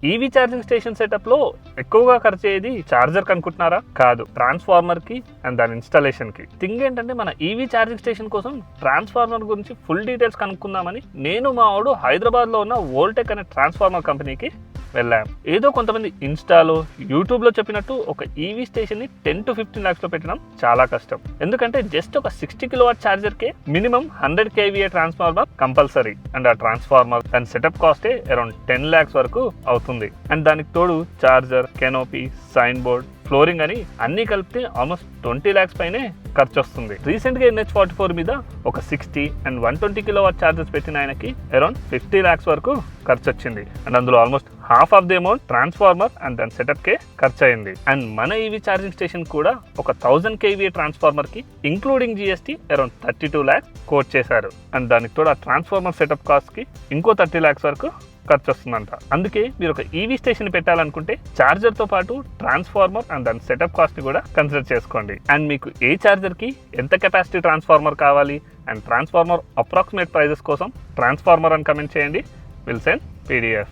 EV charging station సెటప్లో ఎక్కువగా ఖర్చు అయ్యేది ఛార్జర్ కనుక్కుంటున్నారా? కాదు, ట్రాన్స్ఫార్మర్కి అండ్ దాని ఇన్స్టాలేషన్కి. థింగ్ ఏంటంటే మన ఈవీ ఛార్జింగ్ స్టేషన్ కోసం ట్రాన్స్ఫార్మర్ గురించి ఫుల్ డీటెయిల్స్ కనుక్కుందామని నేను మా వాడు హైదరాబాద్లో ఉన్న వోల్టెక్ అనే ట్రాన్స్ఫార్మర్ కంపెనీకి వెళ్ళాం. ఏదో కొంతమంది ఇన్స్టాలో యూట్యూబ్లో చెప్పినట్టు ఒక ఈవీ స్టేషన్ని 10 to 15 lakhsలో పెట్టడం చాలా కష్టం. ఎందుకంటే జస్ట్ ఒక 60 kilowatt ఛార్జర్కే minimum 100 kVA transformer compulsory. And ఆ ట్రాన్స్ఫార్మర్ దాని సెటప్ కాస్టే అరౌండ్ 10 lakhs వరకు అవుతుంది. అండ్ దానికి తోడు charger, canopy, sign board, flooring అని అన్ని కలిపితే ఆల్మోస్ట్ 20 lakhs పైనే ఖర్చు వస్తుంది. రీసెంట్గా NH44 మీద ఒక 60 and 120 kilowatt ఛార్జర్స్ పెట్టిన ఆయనకి అరౌండ్ 50 lakhs వరకు ఖర్చు వచ్చింది. అండ్ అందులో almost half of the amount transformer and దాని సెటప్కే ఖర్చు అయింది. అండ్ మన ఈవీ ఛార్జింగ్ స్టేషన్ కూడా ఒక 1000 kVA ట్రాన్స్ఫార్మర్కి including GST around 32 lakhs quote చేశారు. అండ్ దానికి కూడా ఆ ట్రాన్స్ఫార్మర్ సెటప్ కాస్ట్కి ఇంకో 30 lakhs వరకు ఖర్చు వస్తుందంట. అందుకే మీరు ఒక ఈవీ స్టేషన్ పెట్టాలనుకుంటే ఛార్జర్తో పాటు ట్రాన్స్ఫార్మర్ అండ్ దాని సెటప్ కాస్ట్ని కూడా కన్సిడర్ చేసుకోండి. అండ్ మీకు ఏ ఛార్జర్కి ఎంత కెపాసిటీ ట్రాన్స్ఫార్మర్ కావాలి అండ్ ట్రాన్స్ఫార్మర్ అప్రాక్సిమేట్ ప్రైజెస్ కోసం ట్రాన్స్ఫార్మర్ అని కమెంట్ చేయండి. Will send PDF.